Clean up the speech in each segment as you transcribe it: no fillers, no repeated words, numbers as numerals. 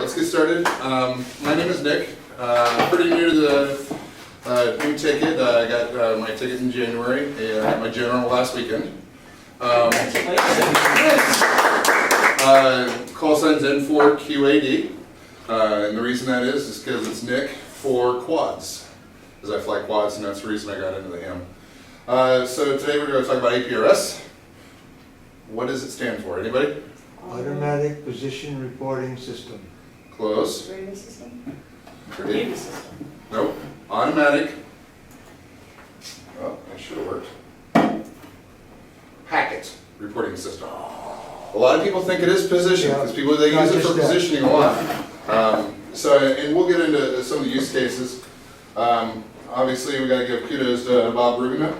let's get started. My name is Nick. Pretty new to the new ticket. I got my ticket in January and I had my general last weekend. Call sign's N4QAD. And the reason that is because it's Nick for quads. Because I fly quads, and that's the reason I got into the ham. So today we're going to talk about APRS. What does it stand for? Anybody? Automatic Position Reporting System. Close. Radio system? Radio system. Nope. Automatic. Oh, that should have worked. Packet reporting system. A lot of people think it is position because they use it for positioning a lot. And we'll get into some of the use cases. Obviously, we got to give kudos to Bob Rubina.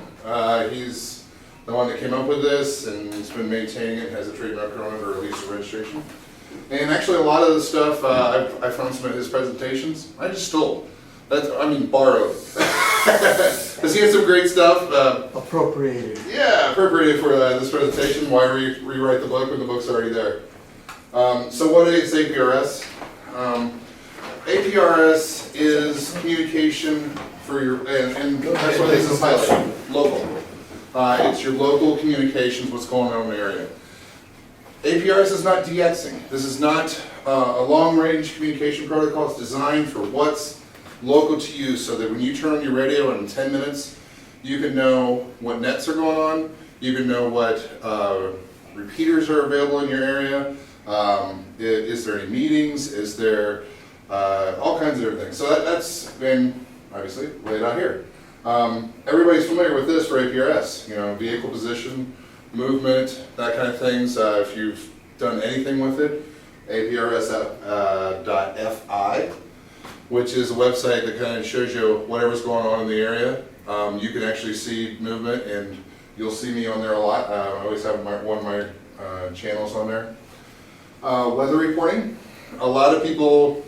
He's the one that came up with this, and he's been maintaining it, has a trademark on it or at least a registration. And actually, a lot of the stuff I found some of his presentations I just stole. Borrowed. Because he had some great stuff. Appropriated. Yeah, appropriated for this presentation. Why rewrite the book when the book's already there? So what is APRS? APRS is communication for your, and that's why this is highlighted, local. It's your local communications, what's going on in the area. APRS is not DXing. This is not a long-range communication protocol. It's designed for what's local to you, so that when you turn on your radio in 10 minutes, you can know what nets are going on, you can know what repeaters are available in your area, is there any meetings, is there all kinds of different things. So that's been obviously laid out here. Everybody's familiar with this for APRS, vehicle position, movement, that kind of things. If you've done anything with it, APRS.fi, which is a website that kind of shows you whatever's going on in the area. You can actually see movement, and you'll see me on there a lot. I always have one of my channels on there. Weather reporting. A lot of people,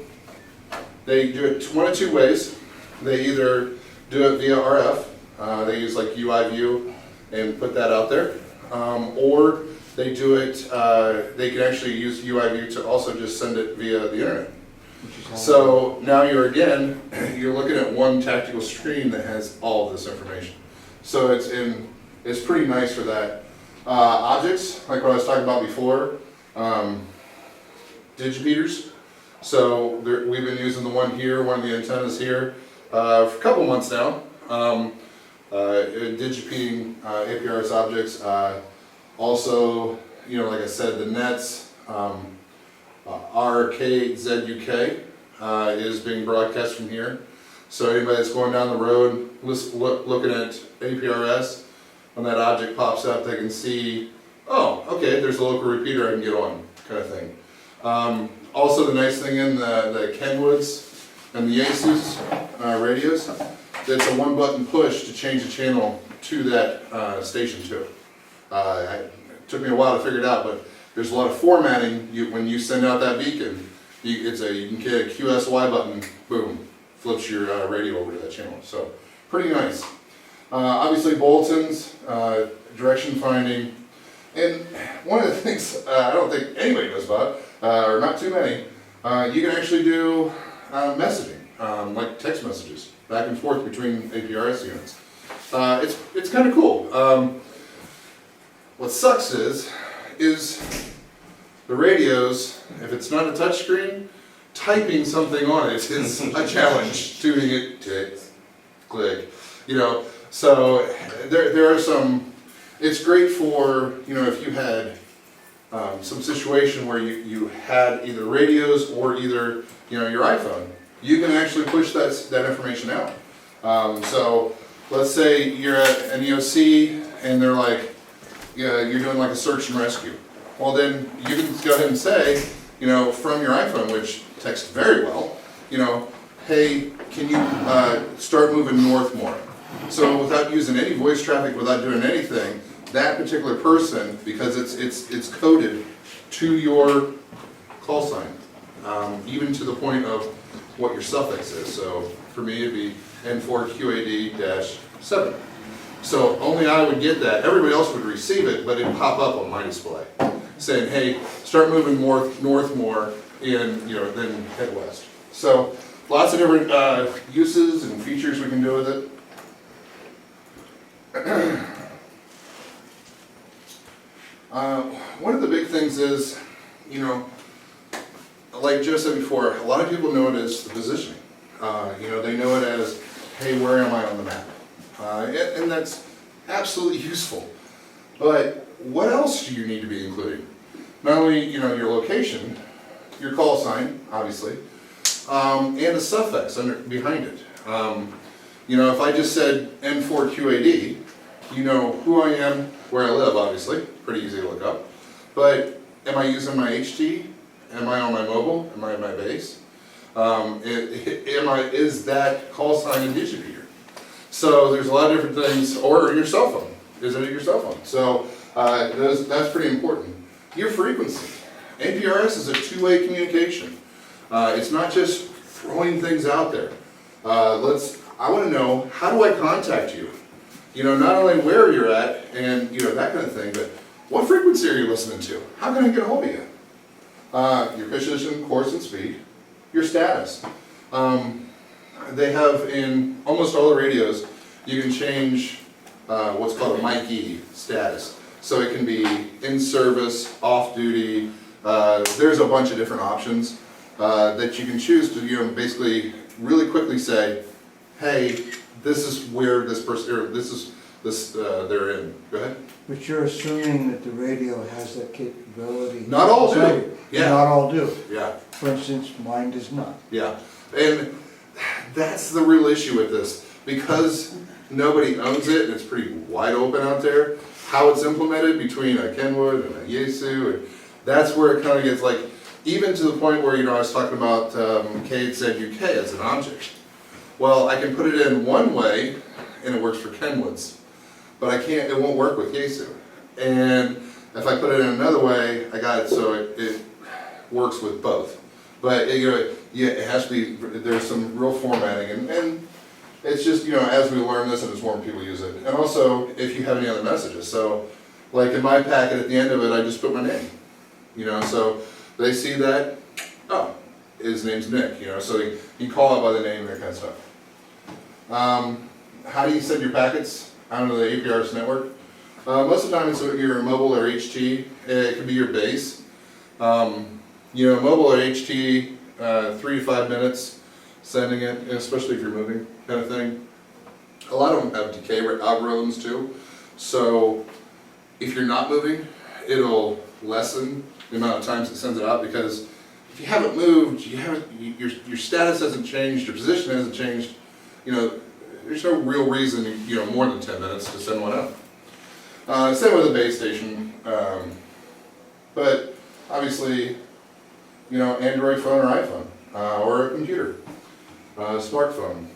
they do it one of two ways. They either do it via RF, they use like UI view and put that out there, or they do it, they can actually use UI view to also just send it via the internet. So now you're looking at one tactical screen that has all of this information. So it's pretty nice for that. Objects, like what I was talking about before, digipeaters. So we've been using the one here, one of the antennas here, for a couple months now. Digipeating APRS objects. Also, like I said, the nets. RKZUK is being broadcast from here. So anybody that's going down the road looking at APRS, when that object pops up, they can see, oh, okay, there's a local repeater I can get on, kind of thing. Also, the nice thing in the Kenwoods and the APRS radios, it's a one-button push to change the channel to that station too. It took me a while to figure it out, but there's a lot of formatting when you send out that beacon. You can get a QSY button, boom, flips your radio over to that channel. So pretty nice. Obviously bulletins, direction finding, and one of the things I don't think anybody knows about, or not too many, you can actually do messaging, like text messages, back and forth between APRS units. It's kind of cool. What sucks is the radios, if it's not a touch screen, typing something on it is a challenge. Tuning it, tick, click, So there are some, it's great for, if you had some situation where you had either radios or either, your iPhone, you can actually push that information out. So let's say you're at an EOC and they're like, you're doing like a search and rescue. Well, then you can go ahead and say, from your iPhone, which texts very well, hey, can you start moving north more? So without using any voice traffic, without doing anything, that particular person, because it's coded to your call sign, even to the point of what your suffix is. So for me, it'd be N4QAD-7. So only I would get that. Everybody else would receive it, but it'd pop up on my display. saying, hey, start moving north more and, then head west. So lots of different uses and features we can do with it. One of the big things is, like Joe said before, a lot of people know it as the positioning. They know it as, hey, where am I on the map? And that's absolutely useful. But what else do you need to be including? Not only, your location, your call sign, obviously, and the suffix behind it. If I just said N4QAD, you know who I am, where I live, obviously, pretty easy to look up. But am I using my HT? Am I on my mobile? Am I at my base? Is that call sign in digipeater? So there's a lot of different things, or your cell phone. Is it your cell phone? So that's pretty important. Your frequency. APRS is a two-way communication. It's not just throwing things out there. I want to know, how do I contact you? Not only where you're at and that kind of thing, but what frequency are you listening to? How can I get a hold of you? Your position, course, and speed. Your status. They have in almost all the radios, you can change what's called a MIC-E status. So it can be in service, off duty. There's a bunch of different options that you can choose to basically really quickly say, hey, this is where this person, or they're in. Go ahead. But you're assuming that the radio has that capability. Not all do. Yeah. Not all do. Yeah. For instance, mine does not. Yeah. And that's the real issue with this. Because nobody owns it and it's pretty wide open out there, how it's implemented between a Kenwood and a Yaesu, and that's where it kind of gets like, even to the point where, I was talking about Cade said UK as an object. Well, I can put it in one way and it works for Kenwoods, but it won't work with Yaesu. And if I put it in another way, I got it so it works with both. But it has to be, there's some real formatting, and it's just, as we learn this and as more people use it. And also, if you have any other messages. So, like in my packet at the end of it, I just put my name. So they see that, oh, his name's Nick, so you call out by the name and that kind of stuff. How do you send your packets out of the APRS network? Most of the time it's your mobile or HT. It can be your base. Mobile or HT, 3 to 5 minutes sending it, especially if you're moving, kind of thing. A lot of them have decay algorithms too. So if you're not moving, it'll lessen the amount of times it sends it out, because if you haven't moved, your status hasn't changed, your position hasn't changed, there's no real reason, more than 10 minutes to send one out. Same with a base station, but obviously, Android phone or iPhone, or a computer, smartphone.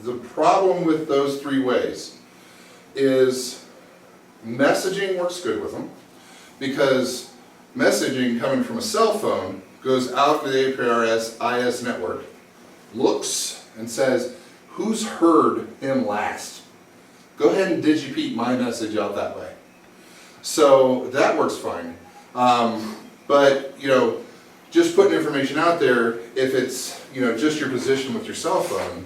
The problem with those three ways is messaging works good with them, because messaging coming from a cell phone goes out to the APRS IS network, looks and says, who's heard him last? Go ahead and digipeat my message out that way. So that works fine. But, just putting information out there, if it's, just your position with your cell phone,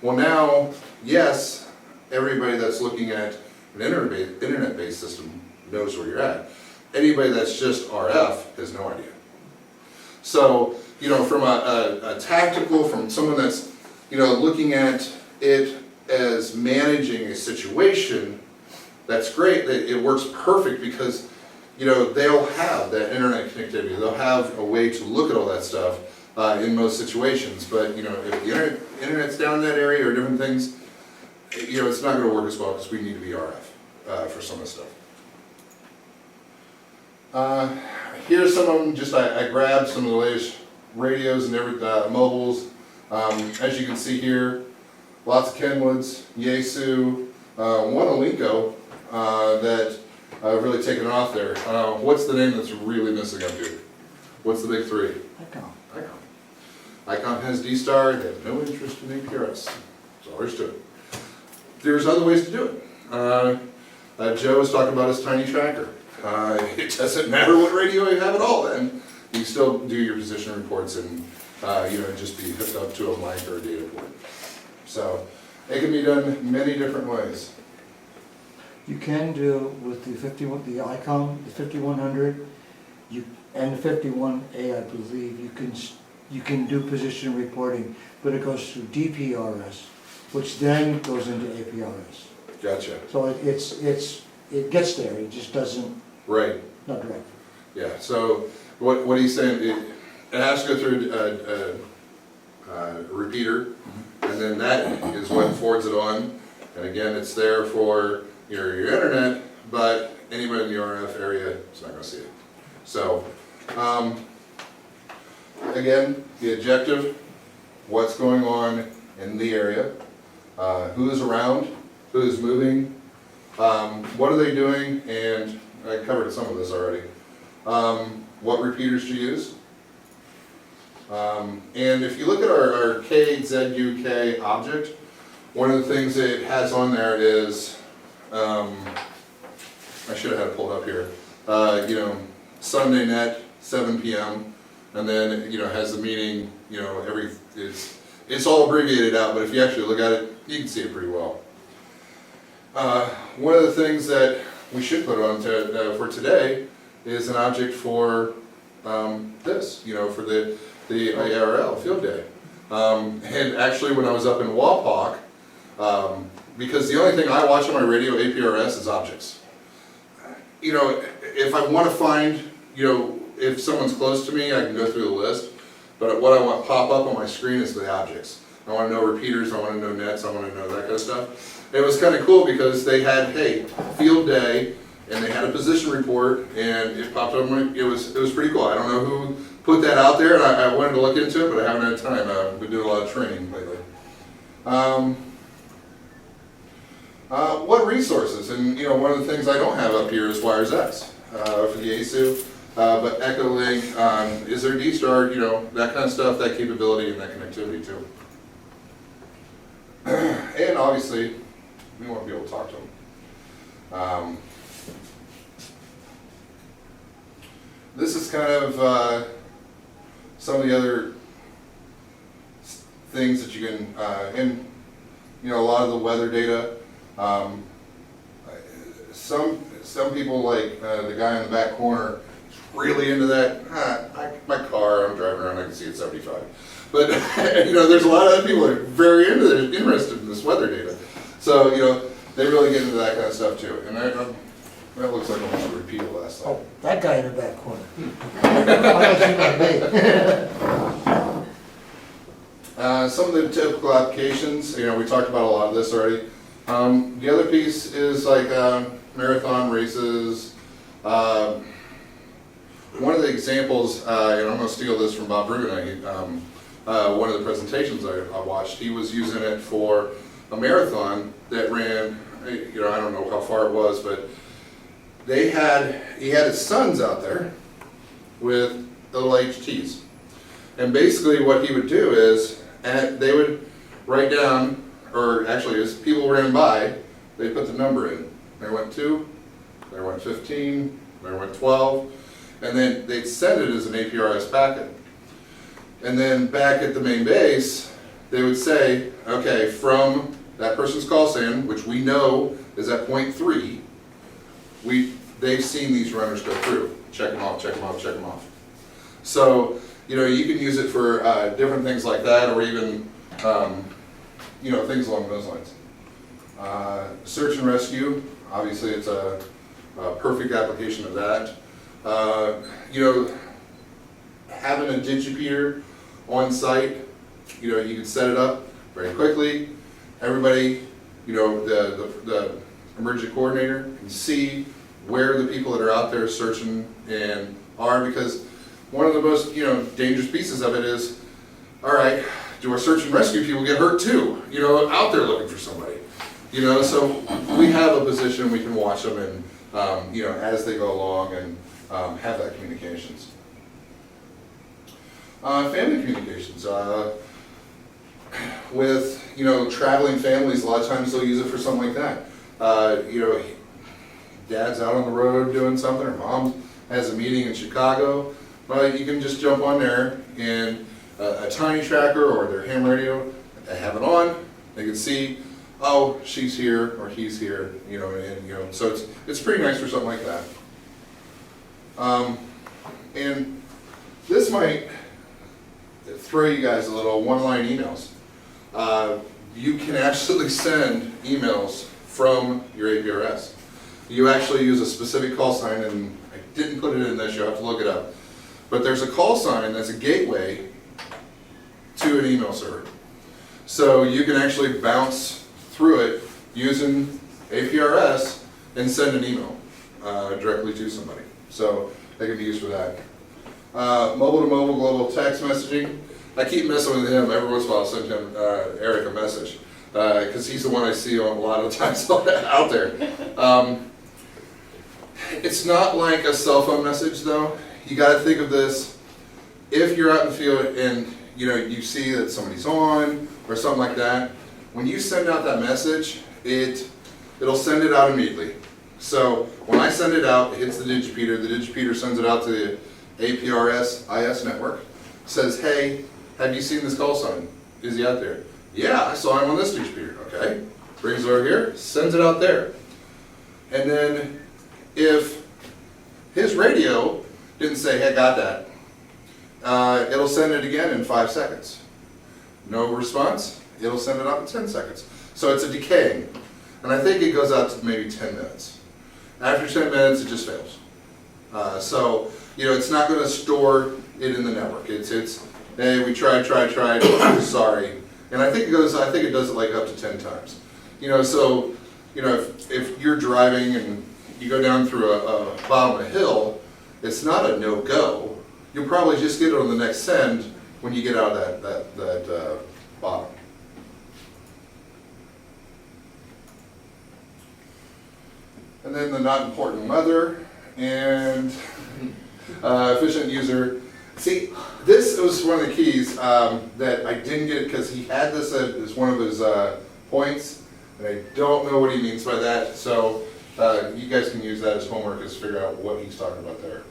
well now, yes, everybody that's looking at an internet-based system knows where you're at. Anybody that's just RF has no idea. So, from a tactical, from someone that's, looking at it as managing a situation, that's great. It works perfect because, they'll have that internet connectivity. They'll have a way to look at all that stuff in most situations. But, if the internet's down in that area or different things, it's not going to work as well, because we need to be RF for some of the stuff. Here's some of them. I grabbed some of the latest radios and mobiles. As you can see here, lots of Kenwoods, Yaesu, one Alinco that I've really taken off there. What's the name that's really missing up here? What's the big three? Icon. Icon has D-Star. They have no interest in APRS. That's all there is to it. There's other ways to do it. Joe was talking about his tiny tracker. It doesn't matter what radio you have at all then. You still do your position reports and, just be hooked up to a mic or a data port. So, it can be done many different ways. You can do with the 51, the ICOM, the 5100, and the 51A, I believe, you can do position reporting, but it goes through DPRS, which then goes into APRS. Gotcha. So it gets there, it just doesn't, Right. not direct. Yeah, so what he's saying, it has to go through a repeater, and then that is what forwards it on. And again, it's there for your internet, but anybody in the RF area is not going to see it. So, again, the objective, what's going on in the area, who's around, who's moving, what are they doing, and I covered some of this already. What repeaters to use. And if you look at our KZUK object, one of the things it has on there is, I should have had it pulled up here, Sunday net, 7 p.m. And then, it has the meeting, it's all abbreviated out, but if you actually look at it, you can see it pretty well. One of the things that we should put on for today is an object for this, for the ARL field day. And actually when I was up in Wapak, because the only thing I watch on my radio, APRS, is objects. If I want to find, if someone's close to me, I can go through the list, but what I want pop up on my screen is the objects. I want to know repeaters, I want to know nets, I want to know that kind of stuff. It was kind of cool because they had, hey, field day, and they had a position report, and it popped up. It was pretty cool. I don't know who put that out there, and I wanted to look into it, but I haven't had time. I've been doing a lot of training lately. What resources? And one of the things I don't have up here is Wires X for the ASU, but Echolink, is there D-Star? That kind of stuff, that capability, and that connectivity too. And obviously, we want to be able to talk to them. This is kind of some of the other things that you can, and a lot of the weather data. Some people, like the guy in the back corner, is really into that. My car, I'm driving around, I can see it's 75. But there's a lot of other people that are very interested in this weather data. So they really get into that kind of stuff too. And that looks like almost a repeat of last time. Oh, that guy in the back corner. I Some of the typical applications, we talked about a lot of this already. The other piece is like marathon races. One of the examples, and I'm going to steal this from Bob Rubin, one of the presentations I watched, he was using it for a marathon that ran, I don't know how far it was, but he had his sons out there with little HTs. And basically what he would do is, they would write down, or actually as people ran by, they put the number in. There went 2, there went 15, there went 12, and then they'd send it as an APRS packet. And then back at the main base, they would say, okay, from that person's call sign, which we know is at point 3, they've seen these runners go through. Check them off, check them off, check them off. So, you can use it for different things like that, or even, things along those lines. Search and rescue, obviously it's a perfect application of that. Having a digipeater on site, you can set it up very quickly. Everybody, the emergency coordinator can see where the people that are out there searching and are, because one of the most, dangerous pieces of it is, all right, do our search and rescue people get hurt too? Out there looking for somebody. So we have a position, we can watch them and, as they go along and have that communications. Family communications. With, traveling families, a lot of times they'll use it for something like that. dad's out on the road doing something, or mom has a meeting in Chicago, well, you can just jump on there and a tiny tracker or their ham radio, they have it on, they can see, oh, she's here or he's here, and so it's pretty nice for something like that. And this might throw you guys a little one-line emails. You can actually send emails from your APRS. You actually use a specific call sign, and I didn't put it in this, you'll have to look it up. But there's a call sign that's a gateway to an email server. So you can actually bounce through it using APRS and send an email directly to somebody. So they can be used for that. Mobile to mobile global text messaging. I keep messing with him. Every once in a while I'll send him, Eric, a message. Because he's the one I see on a lot of the times out there. It's not like a cell phone message though. You got to think of this, if you're out in the field and you see that somebody's on or something like that, when you send out that message, it'll send it out immediately. So when I send it out, it hits the digipeater sends it out to the APRS IS network, says, hey, have you seen this call sign? Is he out there? Yeah, I saw him on this digipeater. Okay, brings it over here, sends it out there. And then if his radio didn't say, hey, got that, it'll send it again in 5 seconds. No response, it'll send it out in 10 seconds. So it's a decaying. And I think it goes out to maybe 10 minutes. After 10 minutes, it just fails. So, it's not going to store it in the network. It's hey, we tried, sorry. And I think it does it like up to 10 times. So, if you're driving and you go down through a bottom of a hill, it's not a no-go. You'll probably just get it on the next send when you get out of that bottom. And then the not important mother and efficient user. See, this was one of the keys that I didn't get because he had this as one of his points, and I don't know what he means by that. So you guys can use that as homework, is figure out what he's talking about there.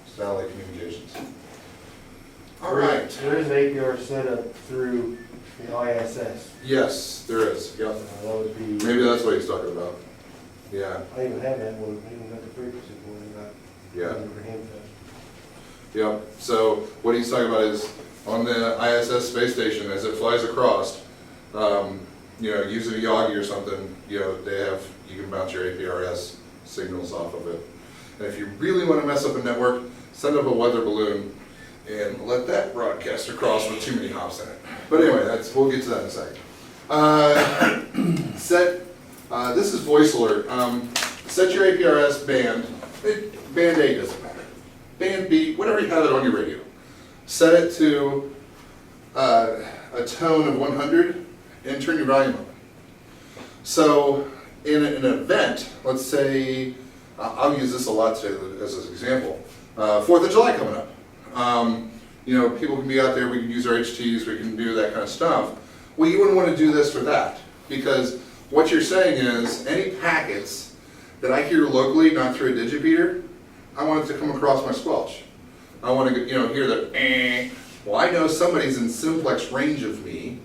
Satellite communications. All right. There is an APR setup through the ISS. Yes, there is. Yep. That would be. Maybe that's what he's talking about. Yeah. I even have that one. I even got the frequency for it. Yeah. For him. Yep. So what he's talking about is on the ISS space station as it flies across. Using a Yagi or something. You can bounce your APRS signals off of it. And if you really want to mess up a network, send up a weather balloon and let that broadcast across with too many hops in it. But anyway, we'll get to that in a second. This is voice alert. Set your APRS band. Band A doesn't matter. Band B, whatever you have it on your radio. Set it to a tone of 100 and turn your volume up. So in an event, let's say, I'll use this a lot today as an example. 4th of July coming up. People can be out there, we can use our HTs, we can do that kind of stuff. Well, you wouldn't want to do this for that, because what you're saying is any packets that I hear locally, not through a digipeater, I want it to come across my squelch. I want to hear the eh. Well, I know somebody's in simplex range of me,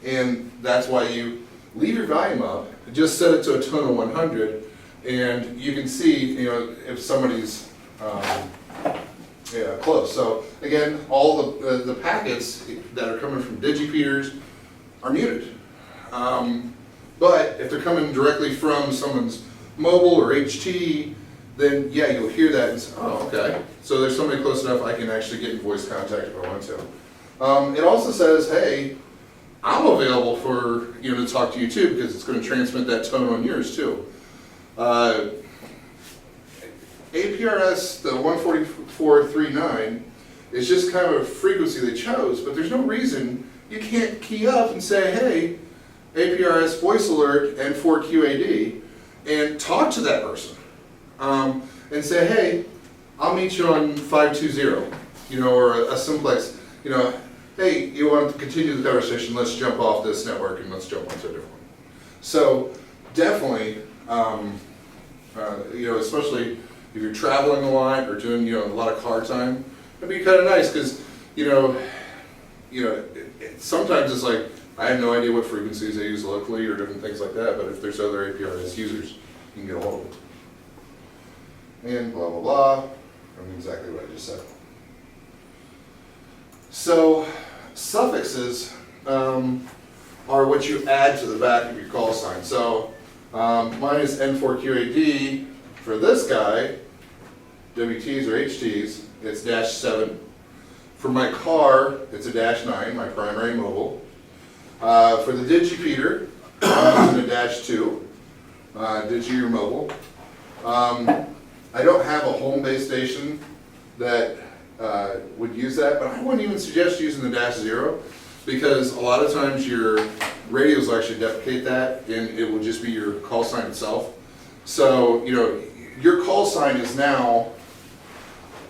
and that's why you leave your volume up, just set it to a tone of 100, and you can see, if somebody's close. So again, all the packets that are coming from digipeaters are muted. But if they're coming directly from someone's mobile or HT, then yeah, you'll hear that and say, oh, okay. So there's somebody close enough I can actually get in voice contact if I want to. It also says, hey, I'm available for to talk to you too, because it's going to transmit that tone on yours too. APRS, the 144.39, is just kind of a frequency they chose, but there's no reason you can't key up and say, hey, APRS voice alert and 4QAD, and talk to that person. And say, hey, I'll meet you on 520, or a simplex, hey, you want to continue the conversation, let's jump off this network and let's jump onto a different one. So definitely, You know, especially if you're traveling a lot or doing, you know, a lot of car time, it'd be kind of nice because, you know, sometimes it's like, I have no idea what frequencies they use locally or different things like that, but if there's other APRS users, you can get a hold of them. And blah, blah, blah. I mean exactly what I just said. So, suffixes are what you add to the back of your call sign. So, mine is N4QAD. For this guy, WTs or HTs, it's -7. For my car, it's a -9, my primary mobile. For the digipeater, I'm using a -2, digi or mobile. I don't have a home base station that would use that, but I wouldn't even suggest using the -0 because a lot of times your radios will actually deprecate that and it will just be your call sign itself. So, you know, your call sign is now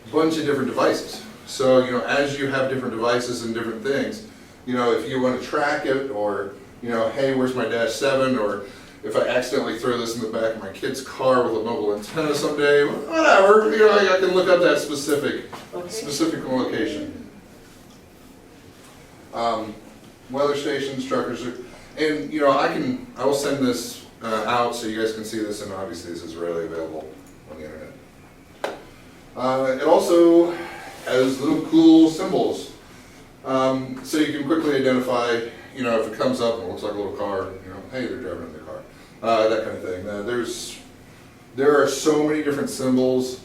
a bunch of different devices. So, you know, as you have different devices and different things, you know, if you want to track it or, you know, hey, where's my -7, or if I accidentally throw this in the back of my kid's car with a mobile antenna someday, whatever, you know, I can look up that specific location. Weather stations, truckers, and you know, I will send this out so you guys can see this, and obviously this is readily available on the internet. It also has little cool symbols, so you can quickly identify, you know, if it comes up and it looks like a little car, you know, hey, they're driving in their car, that kind of thing. There are so many different symbols,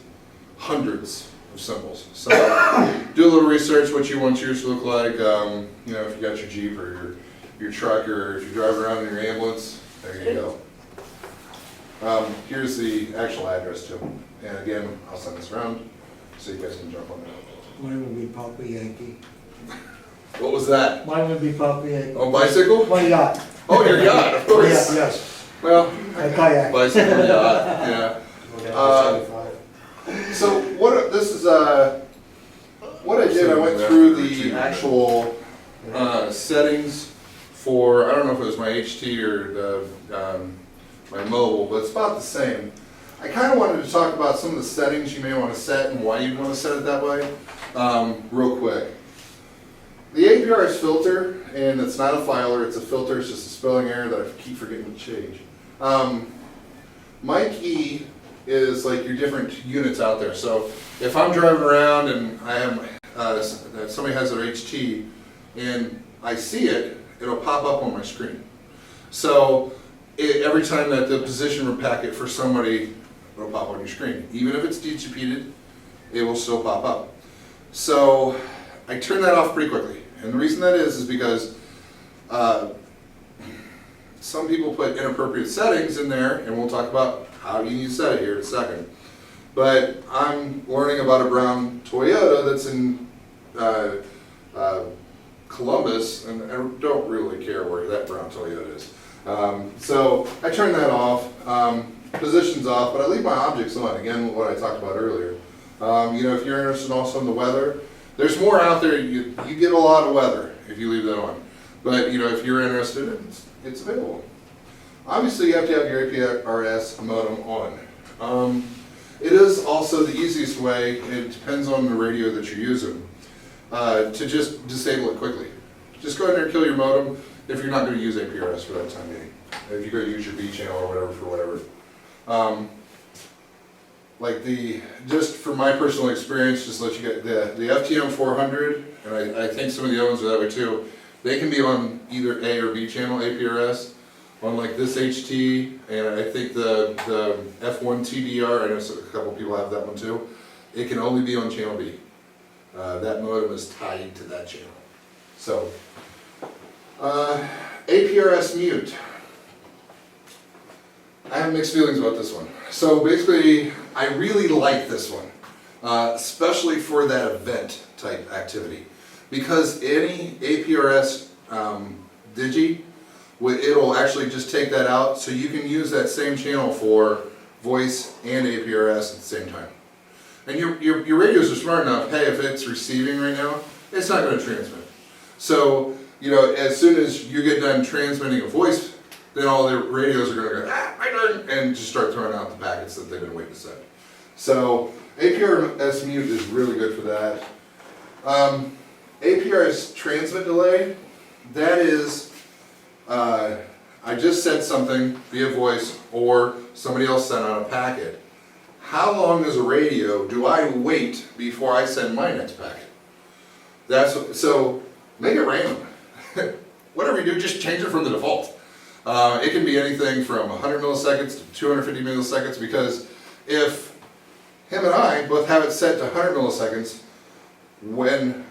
hundreds of symbols. So do a little research what you want yours to look like. You know, if you got your Jeep or your truck, or if you're driving around in your ambulance, there you go. Here's the actual address too. And again, I'll send this around so you guys can jump on that. Mine would be Papa Yankee. What was that? Mine would be Papa Yankee. Oh, bicycle? My yacht. Oh, your yacht, of course. Yeah, yes. Well, A kayak. bicycle, yacht, yeah. We're down to 75. So what I did, I went through the actual settings for, I don't know if it was my HT or my mobile, but it's about the same. I kind of wanted to talk about some of the settings you may want to set and why you'd want to set it that way, real quick. The APRS filter, and it's not a filer, it's a filter, it's just a spelling error that I keep forgetting to change. My key is like your different units out there. So if I'm driving around and I have somebody has their HT and I see it, it'll pop up on my screen. So every time that the position packet for somebody, it'll pop on your screen. Even if it's derepeated, it will still pop up. So I turn that off pretty quickly. And the reason that is because some people put inappropriate settings in there, and we'll talk about how you need to set it here in a second. But I'm learning about a brown Toyota that's in Columbus, and I don't really care where that brown Toyota is. So I turn that off, positions off, but I leave my objects on. Again, what I talked about earlier. You know, if you're interested also in the weather, there's more out there. You get a lot of weather if you leave that on. But you know, if you're interested, it's available. Obviously, you have to have your APRS modem on. It is also the easiest way, it depends on the radio that you're using, to just disable it quickly. Just go ahead and kill your modem if you're not going to use APRS for that time being. If you're going to use your B channel or whatever for whatever. Just for my personal experience, just let you get the FTM 400, and I think some of the other ones are that way too. They can be on either A or B channel APRS. On like this HT, and I think the F1 TDR, I know a couple people have that one too. It can only be on channel B. That modem is tied to that channel. So, APRS mute. I have mixed feelings about this one. So basically, I really like this one, especially for that event type activity, because any APRS digi, it'll actually just take that out, so you can use that same channel for voice and APRS at the same time. And your radios are smart enough, hey, if it's receiving right now, it's not going to transmit. So, you know, as soon as you get done transmitting a voice then all their radios are gonna go, my turn, and just start throwing out the packets that they've been waiting to send. So APRS mute is really good for that. APRS transmit delay, that is, I just said something via voice or somebody else sent out a packet. How long as a radio do I wait before I send my next packet? So make it random. Whatever you do, just change it from the default. It can be anything from 100 milliseconds to 250 milliseconds, because if him and I both have it set to 100 milliseconds,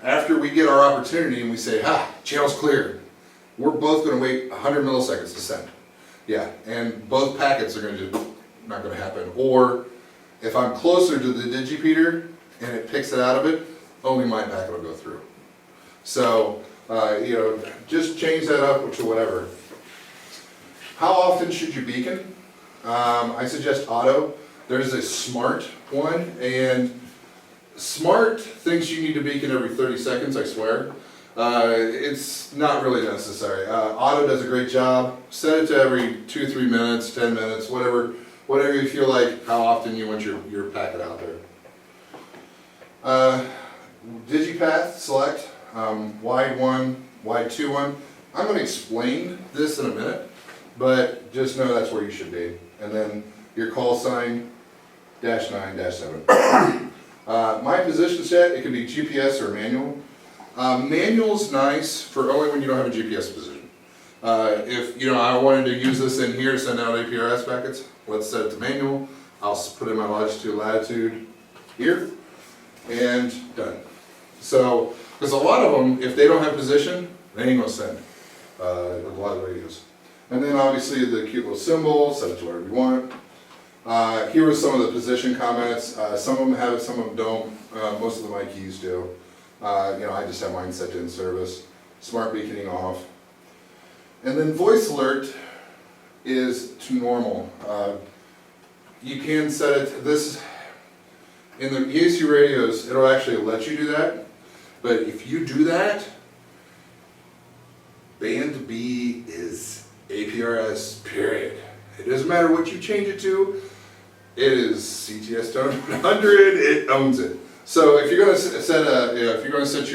after we get our opportunity and we say, channel's clear, we're both going to wait 100 milliseconds to send. Yeah, and both packets are not going to happen. Or if I'm closer to the digipeater and it picks it out of it, only my packet will go through. So, just change that up to whatever. How often should you beacon? I suggest auto. There's a smart one, and smart thinks you need to beacon every 30 seconds, I swear. It's not really necessary. Auto does a great job. Set it to every 2-3 minutes, 10 minutes, whatever you feel like, how often you want your packet out there. Digipath select, wide 1, wide 2 1. I'm going to explain this in a minute, but just know that's where you should be. And then your call sign, -9, -7. My position set, it can be GPS or manual. Manual's nice for only when you don't have a GPS position. If I wanted to use this in here to send out APRS packets, let's set it to manual. I'll put in my longitude, latitude here, and done. So, because a lot of them, if they don't have position, they ain't gonna send a lot of radios. And then obviously the cute little symbols, set it to whatever you want. Here are some of the position comments. Some of them have it, some of them don't. Most of the my keys do. I just have mine set to in service. Smart beaconing off. And then voice alert is to normal. You can set it, in the EAC radios, it'll actually let you do that. But if you do that, band B is APRS, period. It doesn't matter what you change it to. It is CTS tone 100. It owns it. So if you're going to set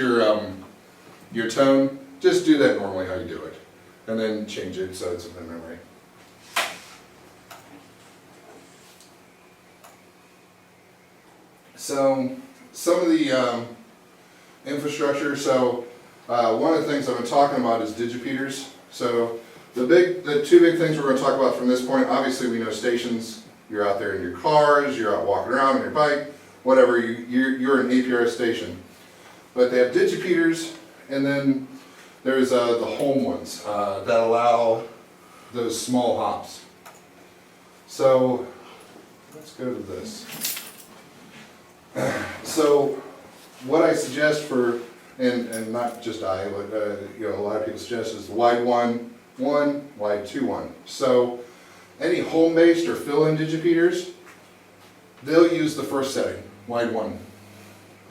your tone, just do that normally how you do it, and then change it so it's in memory. So some of the infrastructure. So one of the things I've been talking about is digipeaters. So the two big things we're going to talk about from this point. Obviously, we know stations. You're out there in your cars. You're out walking around on your bike. Whatever, you're an APRS station. But they have digipeaters, and then there's the home ones that allow those small hops. So let's go to this. So what I suggest for, and not just I, but a lot of people suggest is the wide 1, 1, wide 2, 1. So any home-based or fill-in digipeaters, they'll use the first setting, wide 1.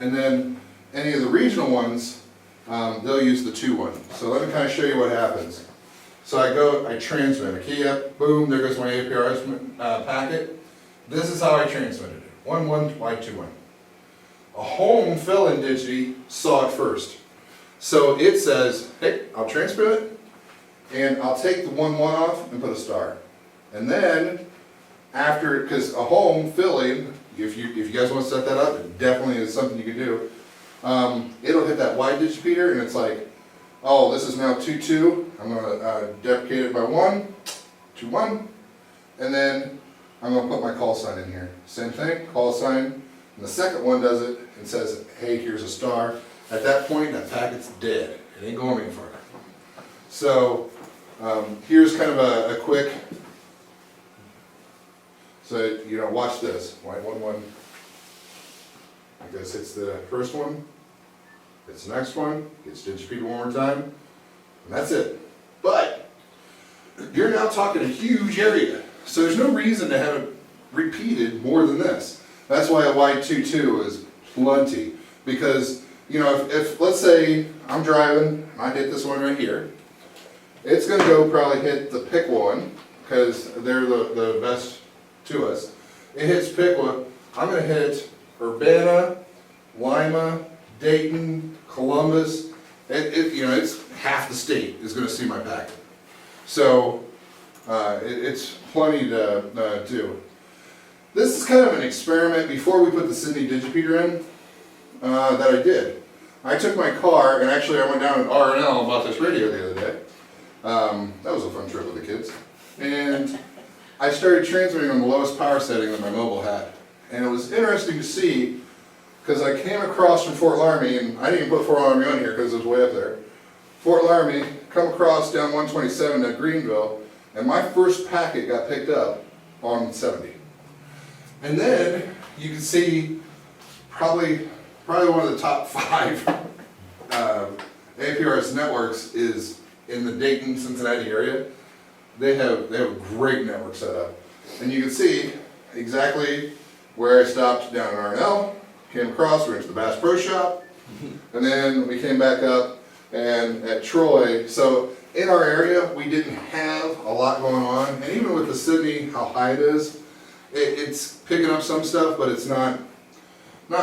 And then any of the regional ones, they'll use the 2, 1. So let me kind of show you what happens. So I transmit, I key up, boom, there goes my APRS packet. This is how I transmitted it, 1, 1, wide 2, 1. A home fill-in digi saw it first. So it says, hey, I'll transmit it, and I'll take the 1, 1 off and put a star. And then, after, because a home fill-in, if you guys want to set that up, it definitely is something you can do. It'll hit that wide digipeater, and it's like, oh, this is now 2, 2. I'm going to deprecate it by 1, 2, 1. And then I'm going to put my call sign in here. Same thing, call sign. And the second one does it and says, hey, here's a star. At that point, that packet's dead. It ain't going any further. So here's kind of a quick, so watch this. Wide 1, 1. I guess it's the first one. It's the next one. Gets digipeated one more time. And that's it. But you're now talking a huge area. So there's no reason to have it repeated more than this. That's why a wide 2, 2 is plenty. Because, if let's say I'm driving, and I hit this one right here, It's gonna go probably hit the Piqua, because they're the best to us. It hits Piqua, I'm gonna hit Urbana, Lima, Dayton, Columbus. It's half the state is gonna see my packet. So, it's plenty to do. This is kind of an experiment before we put the Sydney Digipeater in, that I did. I took my car, and actually I went down to R&L and bought this radio the other day. That was a fun trip with the kids. And I started transmitting on the lowest power setting that my mobile had. And it was interesting to see, because I came across from Fort Laramie, and I didn't even put Fort Laramie on here because it was way up there. Fort Laramie, come across down 127 to Greenville, and my first packet got picked up on 70. And then you can see probably one of the top 5 APRS networks is in the Dayton, Cincinnati area. They have a great network set up. And you can see exactly where I stopped down in R&L, came across, we went to the Bass Pro Shop, and then we came back up and at Troy. So in our area, we didn't have a lot going on. And even with the Sydney, how high it is, it's picking up some stuff, but it's not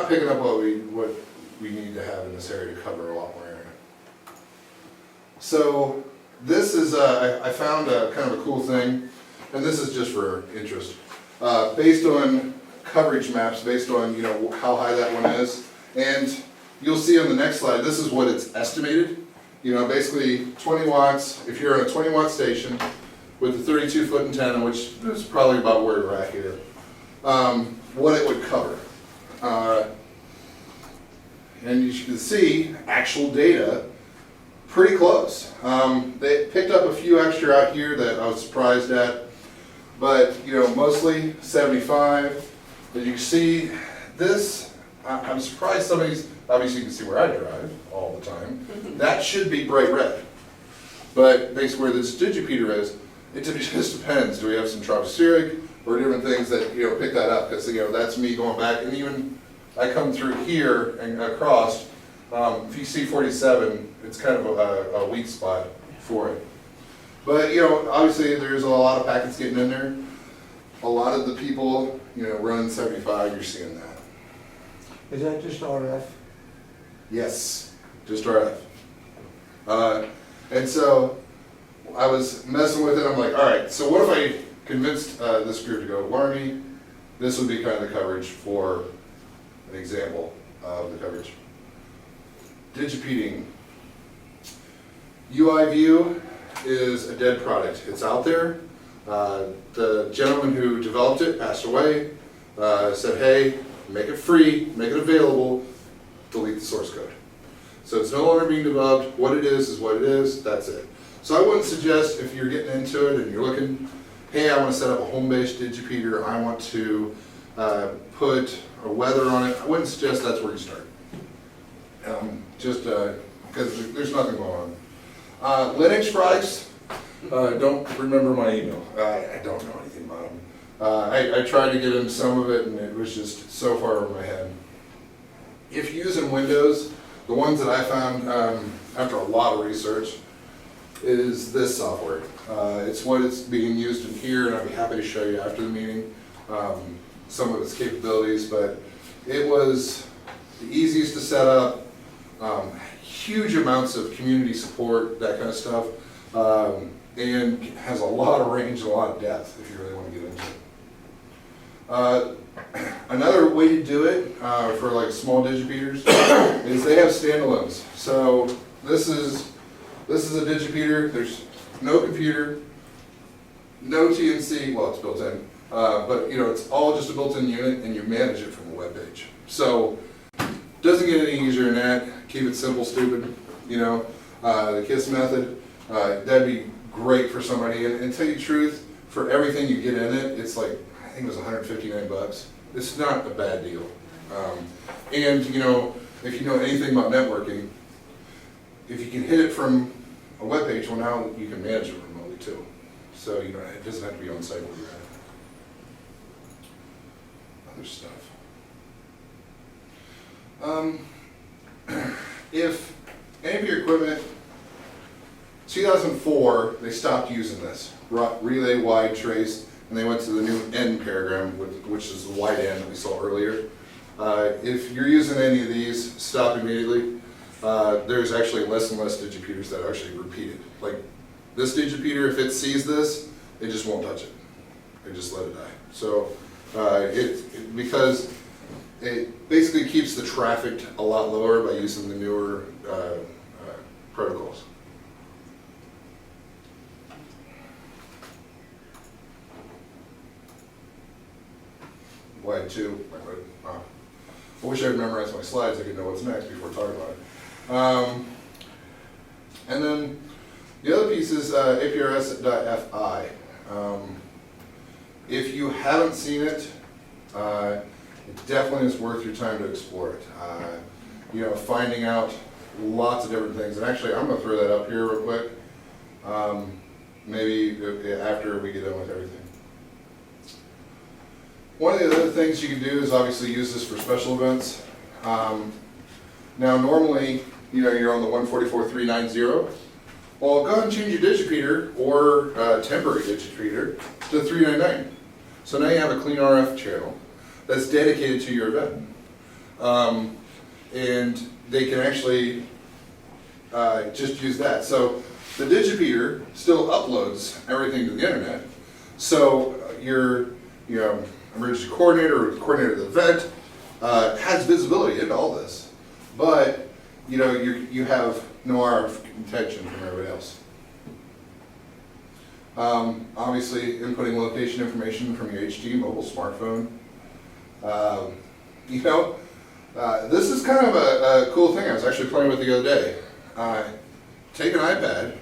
picking up what we need to have in this area to cover a lot more area. So this is, I found a kind of a cool thing, and this is just for interest. Based on coverage maps, based on how high that one is, and you'll see on the next slide, this is what it's estimated. Basically 20 watts, if you're on a 20-watt station with a 32-foot antenna, which is probably about where we're at here, what it would cover. And you can see actual data pretty close. They picked up a few extra out here that I was surprised at, but mostly 75. As you can see, this, I'm surprised some of these, obviously you can see where I drive all the time. That should be bright red. But basically where this Digipeater is, it just depends. Do we have some tropospheric or different things that pick that up? Because that's me going back, and even I come through here and across. If you see 47, it's kind of a weak spot for it. But obviously there's a lot of packets getting in there. A lot of the people, run 75. You're seeing that. Is that just RF? Yes, just RF. And so I was messing with it. I'm like, all right. So what if I convinced this group to go to Laramie? This would be kind of the coverage for an example of the coverage. Digipeating. UI View is a dead product. It's out there. The gentleman who developed it passed away. Said, hey, make it free, make it available, delete the source code. So it's no longer being developed. What it is what it is. That's it. So I wouldn't suggest, if you're getting into it and you're looking, hey, I want to set up a home-based Digipeater, I want to put a weather on it, I wouldn't suggest that's where you start. Just because there's nothing going on. Linux products, don't remember my email. I don't know anything about them. I tried to get into some of it and it was just so far over my head. If you're using Windows, the ones that I found after a lot of research is this software. It's what it's being used in here, and I'd be happy to show you after the meeting some of its capabilities, but it was the easiest to set up, huge amounts of community support, that kind of stuff, and has a lot of range and a lot of depth if you really want to get into it. Another way to do it for like small Digipeaters is they have standalones. So this is a Digipeater. There's no computer, no TNC. Well, it's built in, but it's all just a built-in unit, and you manage it from a web page. So doesn't get any easier than that. Keep it simple, stupid. The KISS method. That'd be great for somebody. And tell you the truth, for everything you get in it, it's like, I think it was $159. It's not a bad deal. And if you know anything about networking, if you can hit it from a web page, well, now you can manage it remotely too. So it doesn't have to be on site where you're at. Other stuff. If any of your equipment 2004, they stopped using this relay wide trace, and they went to the new N paradigm, which is the wide N that we saw earlier. If you're using any of these, stop immediately. There's actually less and less digipeters that actually repeat it. Like this digipeter, if it sees this, it just won't touch it. It just let it die. So because it basically keeps the traffic a lot lower by using the newer protocols. Wide 2. I wish I had memorized my slides. I could know what's next before talking about it. And then the other piece is APRS.FI. If you haven't seen it, it definitely is worth your time to explore it. You know, finding out lots of different things. And actually, I'm going to throw that up here real quick. Maybe after we get done with everything. One of the other things you can do is obviously use this for special events. Now normally, you know, you're on the 144.390. Well, go ahead and change your digipeater or temporary digipeater to 399. So now you have a clean RF channel that's dedicated to your event. And they can actually just use that. So the digipeater still uploads everything to the internet. So your emergency coordinator or coordinator of the event has visibility into all this, but you know you have no RF contention from everybody else. Obviously, inputting location information from your HD mobile smartphone. This is kind of a cool thing I was actually playing with the other day. Take an iPad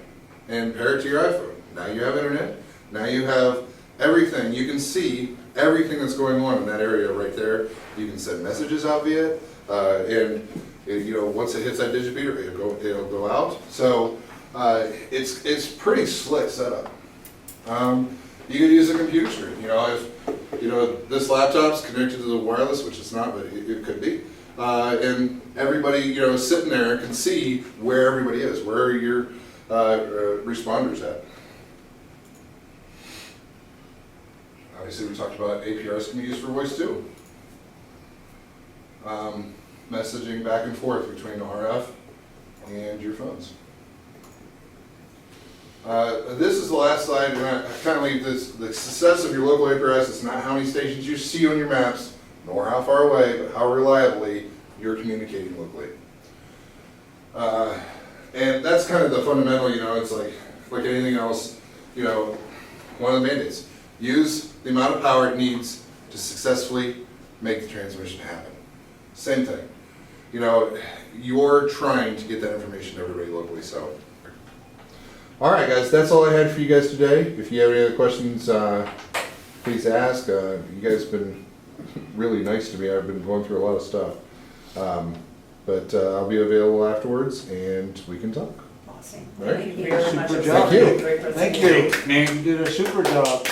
and pair it to your iPhone. Now you have internet. Now you have everything. You can see everything that's going on in that area right there. You can send messages out via it, and once it hits that digipeater, it'll go out. So it's pretty slick setup. You could use a computer screen. If this laptop's connected to the wireless, which it's not, but it could be, and everybody sitting there can see where everybody is, where are your responders at. Obviously, we talked about APRS can be used for voice too. Messaging back and forth between RF and your phones. This is the last slide, and I kind of leave this: the success of your local APRS is not how many stations you see on your maps, nor how far away, but how reliably you're communicating locally. And that's kind of the fundamental. It's like anything else. One of the mandates: use the amount of power it needs to successfully make the transmission happen. Same thing. You're trying to get that information to everybody locally. So, all right, guys, that's all I had for you guys today. If you have any other questions, please ask. You guys have been really nice to me. I've been going through a lot of stuff. But I'll be available afterwards, and we can talk. Awesome. All right. Thank you very much. Super job. Thank you. Great Thank presentation. you. You did a super job.